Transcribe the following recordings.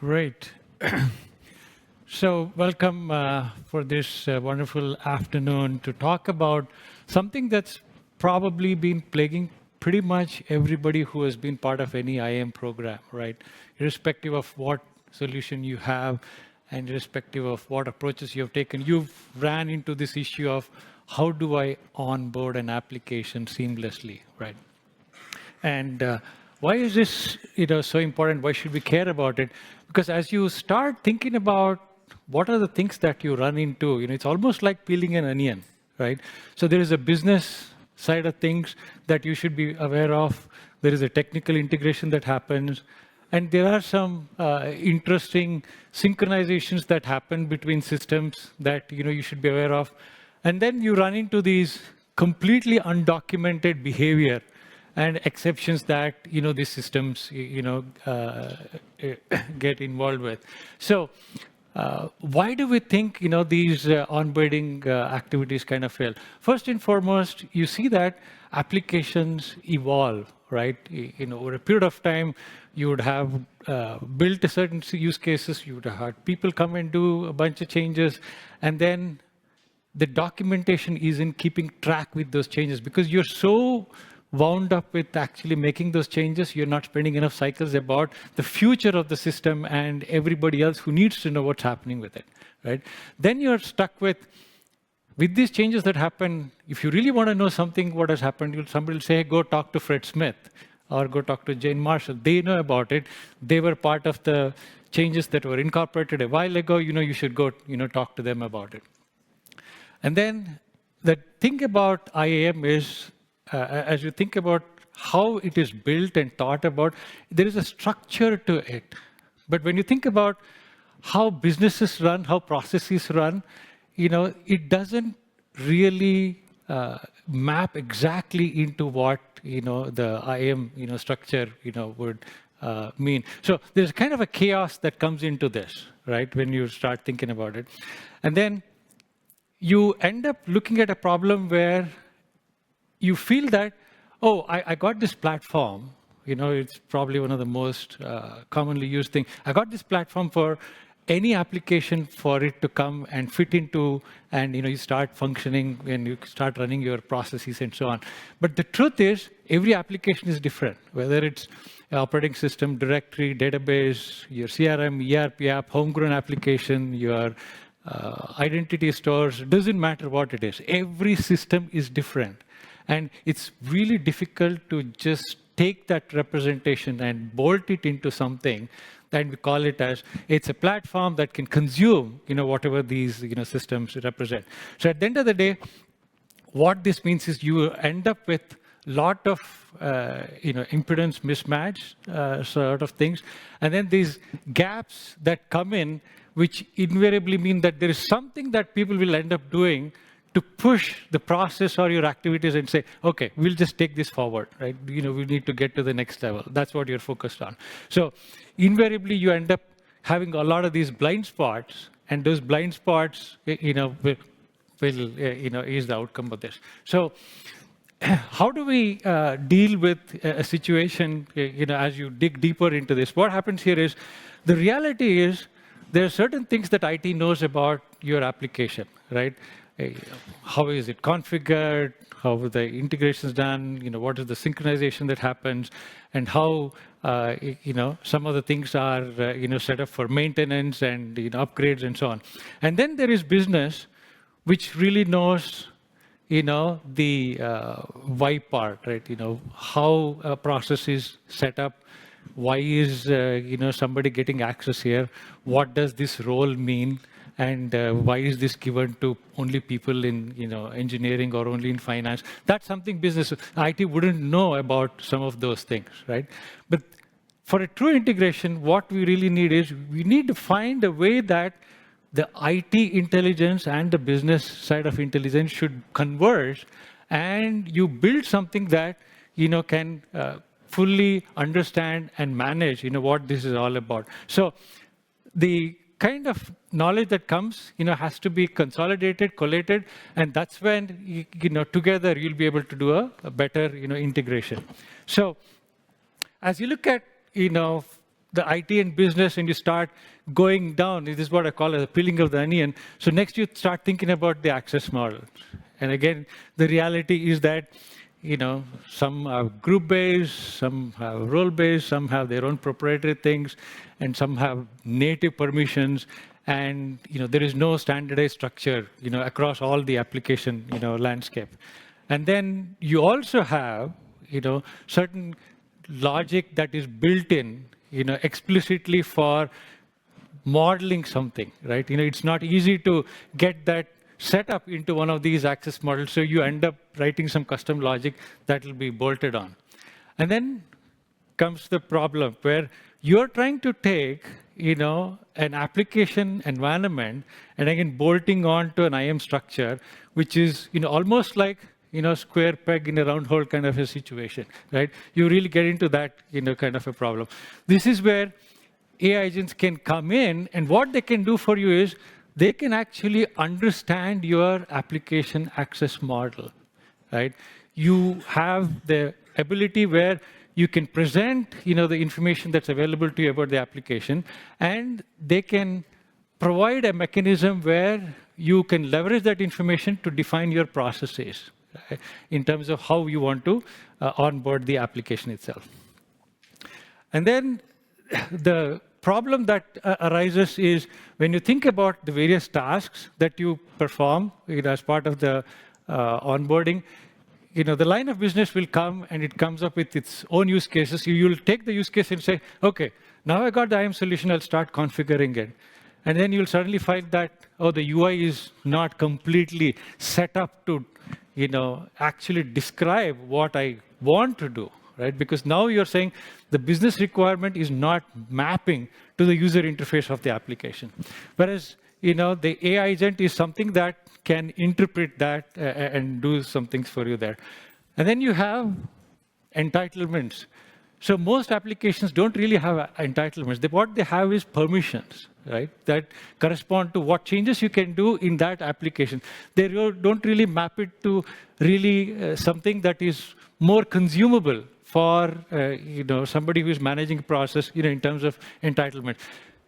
Great. So welcome for this wonderful afternoon to talk about something that's probably been plaguing pretty much everybody who has been part of any IAM program, right? Irrespective of what solution you have and irrespective of what approaches you have taken, you've ran into this issue of how do I onboard an application seamlessly, right? And why is this, so important? Why should we care about it? Because as you start thinking about what are the things that you run into, it's almost like peeling an onion, right? So there is a business side of things that you should be aware of. There is a technical integration that happens. And there are some interesting synchronizations that happen between systems that you should be aware of. And then you run into these completely undocumented behavior and exceptions that these systems get involved with. So why do we think these onboarding activities kind of fail? First and foremost, you see that applications evolve, right? Over a period of time, you would have built a certain use cases, you would have had people come and do a bunch of changes, and then the documentation is in keeping track with those changes because you're so wound up with actually making those changes, you're not spending enough cycles about the future of the system and everybody else who needs to know what's happening with it, right? Then you're stuck with these changes that happen. If you really want to know something, what has happened, somebody will say, hey, go talk to Fred Smith or go talk to Jane Marshall. They know about it. They were part of the changes that were incorporated a while ago. You should go, talk to them about it. And then the thing about IAM is, as you think about how it is built and thought about, there is a structure to it. But when you think about how businesses run, how processes run, it doesn't really map exactly into what the IAM structure would mean. So there's kind of a chaos that comes into this, right? When you start thinking about it, and then you end up looking at a problem where you feel that, oh, I got this platform. It's probably one of the most commonly used things. I got this platform for any application for it to come and fit into, and you start functioning and you start running your processes and so on. But the truth is, every application is different, whether it's operating system, directory, database, your CRM, ERP app, homegrown application, your identity stores, doesn't matter what it is. Every system is different. And it's really difficult to just take that representation and bolt it into something that we call it as, it's a platform that can consume, whatever these, systems represent. So at the end of the day, what this means is you end up with a lot of, impedance mismatch sort of things. And then these gaps that come in, which invariably mean that there is something that people will end up doing to push the process or your activities and say, okay, we'll just take this forward, right? We need to get to the next level. That's what you're focused on. So invariably, you end up having a lot of these blind spots, and those blind spots, will is the outcome of this. So how do we deal with a situation, as you dig deeper into this? What happens here is, the reality is, there are certain things that IT knows about your application, right? How is it configured? How are the integrations done? What is the synchronization that happens? And how, some of the things are, set up for maintenance and, upgrades and so on. And then there is business, which really knows, the why part, right? How a process is set up. Why is, somebody getting access here? What does this role mean? And why is this given to only people in engineering or only in finance? That's something business, IT wouldn't know about some of those things, right? But for a true integration, what we really need is, we need to find a way that the IT intelligence and the business side of intelligence should converge, and you build something that can fully understand and manage what this is all about. So the kind of knowledge that comes, has to be consolidated, collated, and that's when, together you'll be able to do a better, integration. So as you look at, the IT and business and you start going down, this is what I call the peeling of the onion. So next you start thinking about the access model. And again, the reality is that, some are group-based, some have role-based, some have their own proprietary things, and some have native permissions. And, there is no standardized structure, across all the application, landscape. And then you also have, certain logic that is built in, explicitly for modeling something, right? It's not easy to get that set up into one of these access models, so you end up writing some custom logic that will be bolted on. And then comes the problem where you're trying to take, an application environment and again bolting on to an IAM structure, which is, almost like, square peg in a round hole kind of a situation, right? You really get into that, kind of a problem. This is where AI agents can come in, and what they can do for you is they can actually understand your application access model, right? You have the ability where you can present, the information that's available to you about the application, and they can provide a mechanism where you can leverage that information to define your processes, right, in terms of how you want to onboard the application itself. And then the problem that arises is when you think about the various tasks that you perform as part of the onboarding, the line of business will come and it comes up with its own use cases. You'll take the use case and say, okay, now I got the IAM solution, I'll start configuring it. And then you'll suddenly find that, oh, the UI is not completely set up to, actually describe what I want to do. Right? Because now you're saying the business requirement is not mapping to the user interface of the application. Whereas, the AI agent is something that can interpret that and do some things for you there. And then you have entitlements. So most applications don't really have entitlements. What they have is permissions, right? That correspond to what changes you can do in that application. They don't really map it to really something that is more consumable for somebody who is managing a process, in terms of entitlement.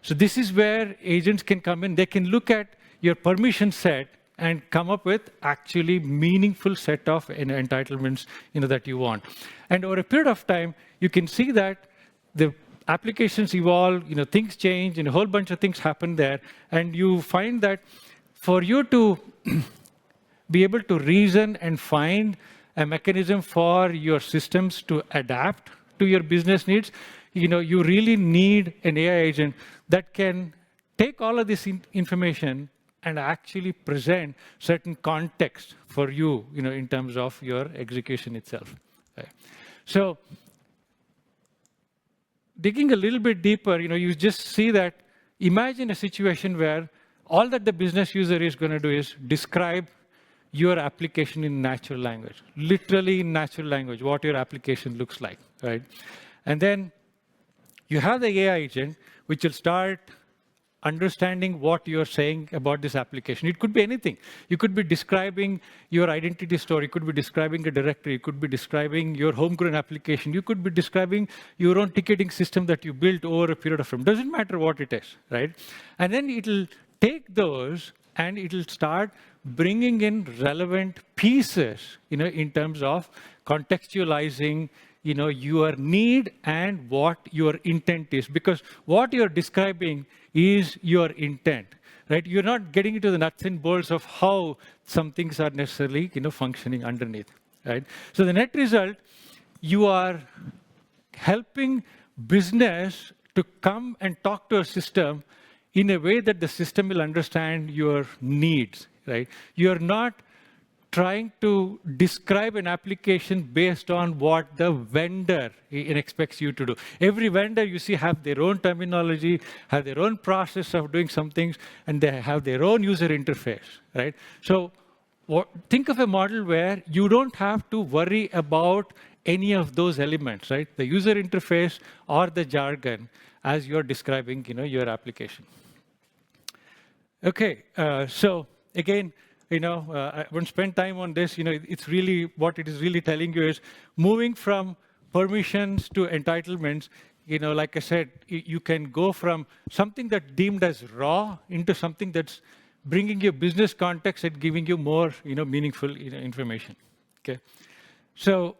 So this is where agents can come in. They can look at your permission set and come up with actually meaningful set of entitlements, that you want. And over a period of time, you can see that the applications evolve, things change, and a whole bunch of things happen there. And you find that for you to be able to reason and find a mechanism for your systems to adapt to your business needs, you really need an AI agent that can take all of this information and actually present certain context for you, in terms of your execution itself. Right? So digging a little bit deeper, you just see that, imagine a situation where all that the business user is going to do is describe your application in natural language, literally in natural language, what your application looks like, right? And then you have the AI agent, which will start understanding what you're saying about this application. It could be anything. You could be describing your identity store. You could be describing a directory. You could be describing your homegrown application. You could be describing your own ticketing system that you built over a period of time. Doesn't matter what it is, right? And then it'll take those and it'll start bringing in relevant pieces, in terms of contextualizing, your need and what your intent is. Because what you're describing is your intent, right? You're not getting into the nuts and bolts of how some things are necessarily, functioning underneath, right? So the net result, you are helping business to come and talk to a system in a way that the system will understand your needs, right? You're not trying to describe an application based on what the vendor expects you to do. Every vendor you see have their own terminology, have their own process of doing some things, and they have their own user interface, right? So think of a model where you don't have to worry about any of those elements, right? The user interface or the jargon as you're describing, your application. Okay, so again, I won't spend time on this. It's really, what it is really telling you is moving from permissions to entitlements, like I said, you can go from something that's deemed as raw into something that's bringing you business context and giving you more, meaningful, information. Okay. So,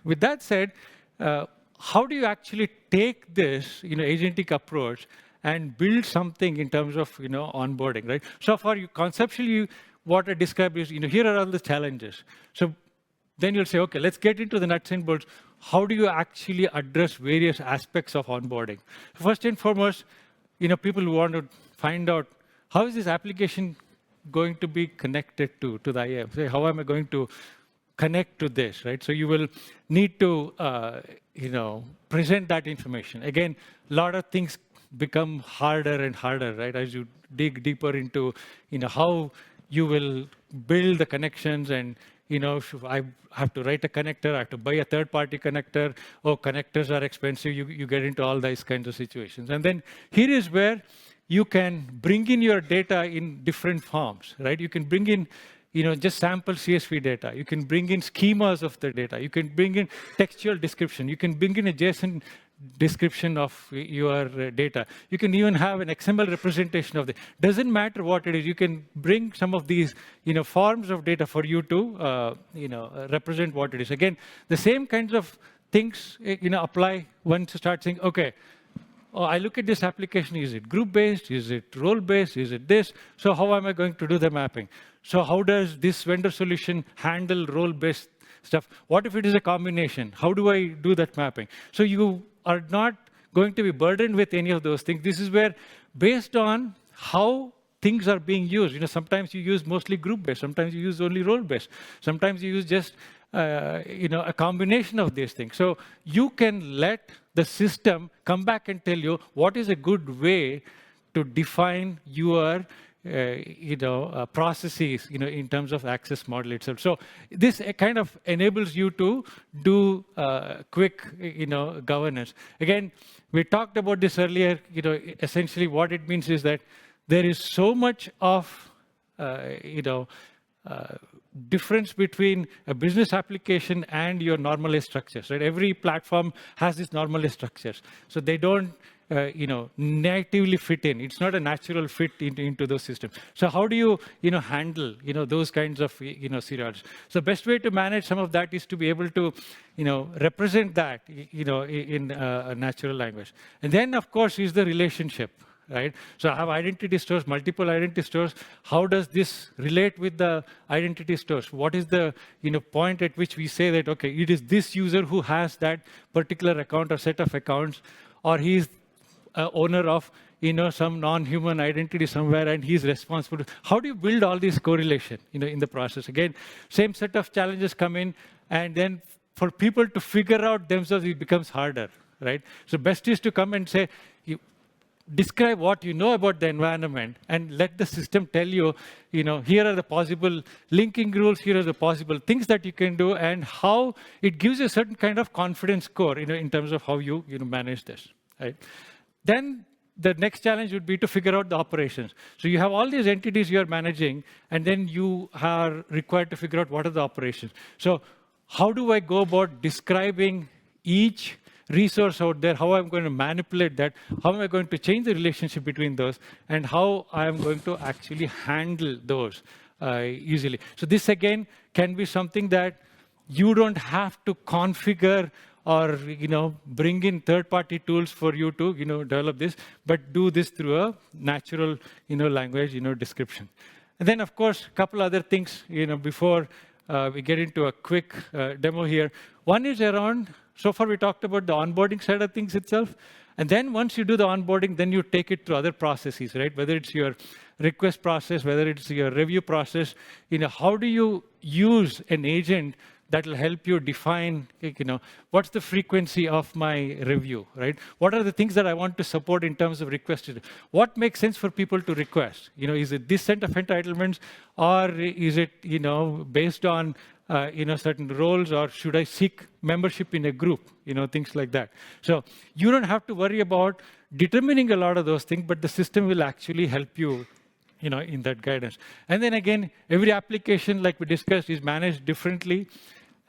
with that said, how do you actually take this, agentic approach and build something in terms of, onboarding, right? So for you, conceptually, what I described is, here are all the challenges. So then you'll say, okay, let's get into the nuts and bolts. How do you actually address various aspects of onboarding? First and foremost, people who want to find out how is this application going to be connected to the IAM? Say, how am I going to connect to this, right? So you will need to, present that information. Again, a lot of things become harder and harder, right? As you dig deeper into, how you will build the connections and, if I have to write a connector, I have to buy a third-party connector, connectors are expensive, you get into all these kinds of situations. And then here is where you can bring in your data in different forms, right? You can bring in, just sample CSV data. You can bring in schemas of the data. You can bring in textual description. You can bring in a JSON description of your data. You can even have an XML representation of it. Doesn't matter what it is. You can bring some of these, forms of data for you to, represent what it is. Again, the same kinds of things, apply once you start saying, okay, I look at this application, is it group-based? Is it role-based? Is it this? So how am I going to do the mapping? So how does this vendor solution handle role-based stuff? What if it is a combination? How do I do that mapping? So you are not going to be burdened with any of those things. This is where, based on how things are being used, sometimes you use mostly group-based, sometimes you use only role-based, sometimes you use just a combination of these things. So you can let the system come back and tell you what is a good way to define your processes, in terms of access model itself. So this kind of enables you to do quick, governance. Again, we talked about this earlier. Essentially what it means is that there is so much of, difference between a business application and your normalized structures, right? Every platform has these normalized structures. So they don't, natively fit in. It's not a natural fit into those systems. So how do you, handle, those kinds of, scenarios? So best way to manage some of that is to be able to, represent that, in a natural language. And then, of course, is the relationship. Right? So I have identity stores, multiple identity stores. How does this relate with the identity stores? What is the point at which we say that, okay, it is this user who has that particular account or set of accounts, or he's owner of some non-human identity somewhere and he's responsible. How do you build all these correlation in the process? Again, same set of challenges come in, and then for people to figure out themselves, it becomes harder, right? So best is to come and say, describe what you know about the environment and let the system tell you, here are the possible linking rules, here are the possible things that you can do, and how it gives you a certain kind of confidence score, in terms of how you, manage this, right? Then the next challenge would be to figure out the operations. So you have all these entities you are managing, and then you are required to figure out what are the operations. So how do I go about describing each resource out there, how I'm going to manipulate that, how am I going to change the relationship between those, and how I'm going to actually handle those easily. So this, again, can be something that you don't have to configure or bring in third-party tools for you to develop this, but do this through a natural language description. And then, of course, a couple other things before we get into a quick demo here. One is around, so far we talked about the onboarding side of things itself. And then once you do the onboarding, then you take it to other processes, right? Whether it's your request process, whether it's your review process, how do you use an agent that will help you define, what's the frequency of my review, right? What are the things that I want to support in terms of requested? What makes sense for people to request? Is it this set of entitlements, or is it, based on, certain roles, or should I seek membership in a group? Things like that. So you don't have to worry about determining a lot of those things, but the system will actually help you, in that guidance. And then again, every application, like we discussed, is managed differently,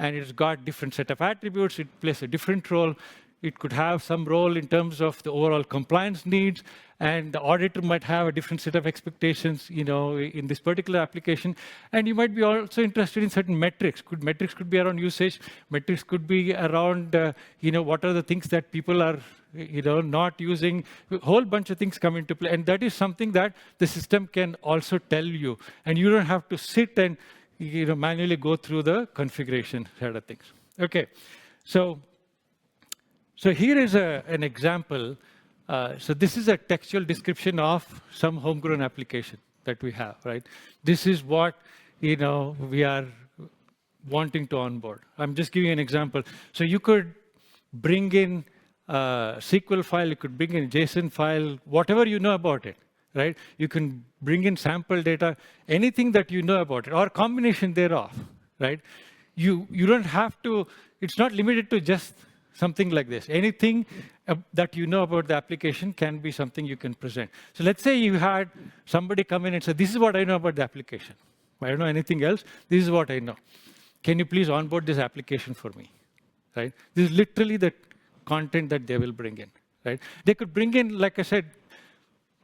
and it's got different set of attributes. It plays a different role. It could have some role in terms of the overall compliance needs, and the auditor might have a different set of expectations, in this particular application. And you might be also interested in certain metrics. Metrics could be around usage. Metrics could be around, what are the things that people are, not using. A whole bunch of things come into play, and that is something that the system can also tell you, and you don't have to sit and, manually go through the configuration side of things. Okay, so here is an example. So this is a textual description of some homegrown application that we have, right? This is what, we are wanting to onboard. I'm just giving you an example. So you could bring in a SQL file, you could bring in a JSON file, whatever you know about it, right? You can bring in sample data, anything that you know about it, or combination thereof, right? You don't have to, it's not limited to just something like this. Anything that you know about the application can be something you can present. So let's say you had somebody come in and say, this is what I know about the application. I don't know anything else. This is what I know. Can you please onboard this application for me? Right? This is literally the content that they will bring in. Right? They could bring in, like I said,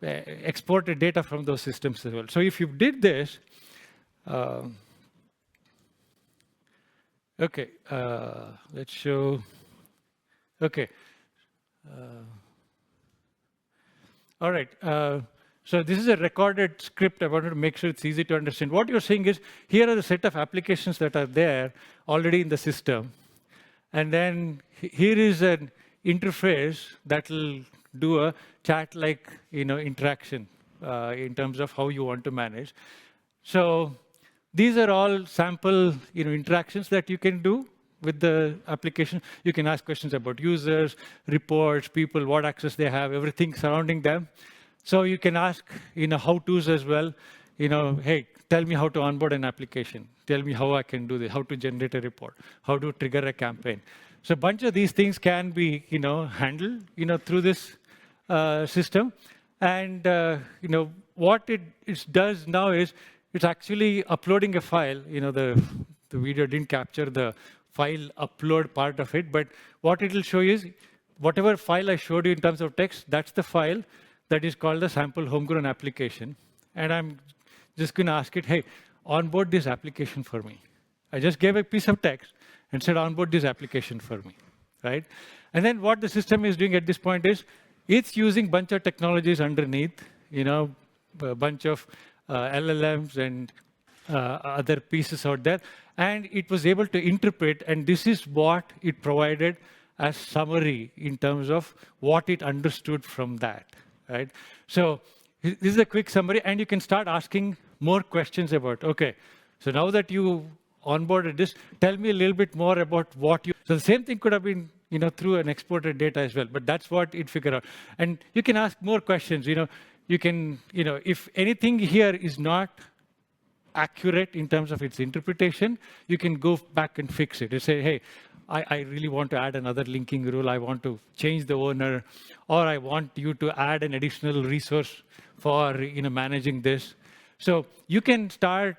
exported data from those systems as well. So if you did this, okay, let's show. Okay. All right. So this is a recorded script. I wanted to make sure it's easy to understand. What you're saying is, here are the set of applications that are there already in the system. And then here is an interface that will do a chat-like, interaction in terms of how you want to manage. So these are all sample, interactions that you can do with the application. You can ask questions about users, reports, people, what access they have, everything surrounding them. So you can ask, how-tos as well. Hey, tell me how to onboard an application. Tell me how I can do this, how to generate a report, how to trigger a campaign. So a bunch of these things can be, handled, through this system. And, what it does now is it's actually uploading a file. The video didn't capture the file upload part of it, but what it will show you is whatever file I showed you in terms of text, that's the file that is called the sample homegrown application. And I'm just going to ask it, hey, onboard this application for me. I just gave a piece of text and said, onboard this application for me, right? And then what the system is doing at this point is it's using a bunch of technologies underneath, a bunch of LLMs and other pieces out there. And it was able to interpret, and this is what it provided as summary in terms of what it understood from that, right? So this is a quick summary, and you can start asking more questions about, okay, so now that you onboarded this, tell me a little bit more about what you... So the same thing could have been, through an exported data as well, but that's what it figured out. And you can ask more questions, you can, if anything here is not accurate in terms of its interpretation, you can go back and fix it. You say, hey, I really want to add another linking rule. I want to change the owner, or I want you to add an additional resource for managing this. So you can start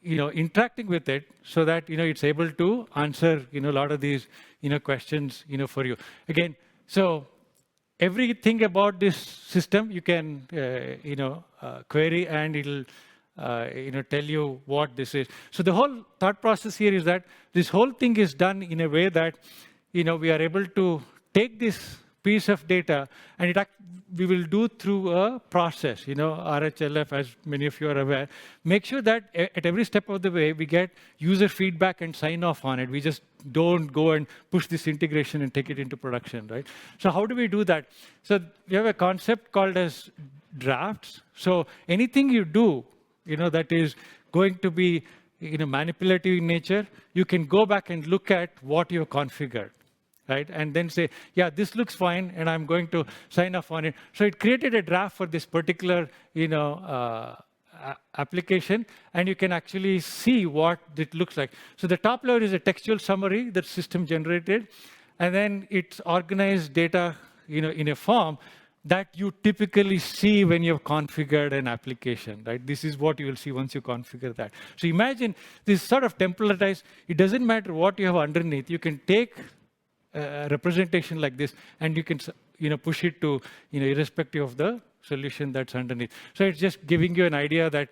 interacting with it so that it's able to answer a lot of these questions for you. Again, so everything about this system you can query, and it'll tell you what this is. So the whole thought process here is that this whole thing is done in a way that we are able to take this piece of data, and we will do through a process, RHLF, as many of you are aware. Make sure that at every step of the way, we get user feedback and sign off on it. We just don't go and push this integration and take it into production, right? So how do we do that? So we have a concept called as drafts. So anything you do, that is going to be, manipulative in nature, you can go back and look at what you've configured. Right? And then say, yeah, this looks fine, and I'm going to sign off on it. So it created a draft for this particular, application, and you can actually see what it looks like. So the top layer is a textual summary that system generated, and then it's organized data, in a form that you typically see when you've configured an application, right? This is what you will see once you configure that. So imagine this sort of templatized. It doesn't matter what you have underneath. You can take a representation like this, and you can push it to irrespective of the solution that's underneath. So it's just giving you an idea that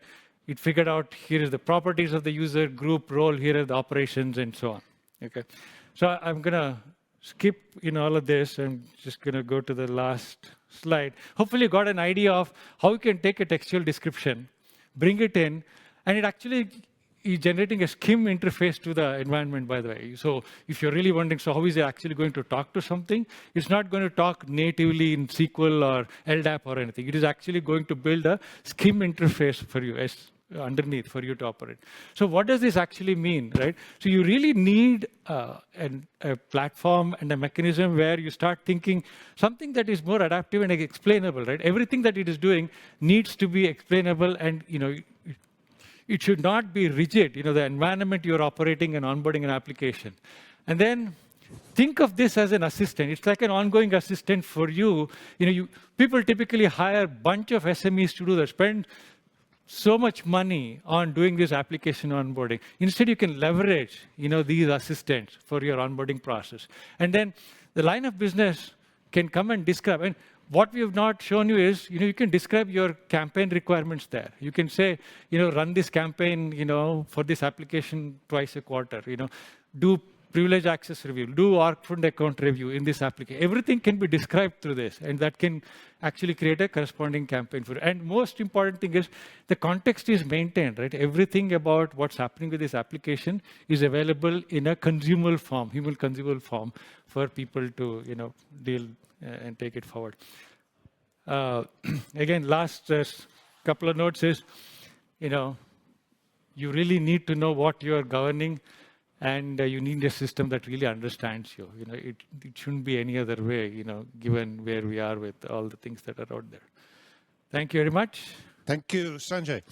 it figured out here is the properties of the user, group, role, here are the operations, and so on. Okay, so I'm gonna skip all of this. I'm just gonna go to the last slide. Hopefully you got an idea of how you can take a textual description, bring it in, and it actually is generating a scheme interface to the environment, by the way. So if you're really wondering, so how is it actually going to talk to something? It's not going to talk natively in SQL or LDAP or anything. It is actually going to build a scheme interface for you underneath for you to operate. So what does this actually mean, right? So you really need a platform and a mechanism where you start thinking something that is more adaptive and explainable, right? Everything that it is doing needs to be explainable, and it should not be rigid, the environment you're operating and onboarding an application. And then think of this as an assistant. It's like an ongoing assistant for you. People typically hire a bunch of SMEs to do that, spend so much money on doing this application onboarding. Instead, you can leverage, these assistants for your onboarding process. And then the line of business can come and describe. And what we have not shown you is, you can describe your campaign requirements there. You can say, run this campaign, for this application twice a quarter. Do privilege access review, do Orkfund account review in this application. Everything can be described through this, and that can actually create a corresponding campaign for it. And most important thing is the context is maintained, right? Everything about what's happening with this application is available in a consumable form, human consumable form for people to, deal and take it forward. Again, last couple of notes is, you really need to know what you are governing, and you need a system that really understands you. It shouldn't be any other way, given where we are with all the things that are out there. Thank you very much. Thank you, Sanjay.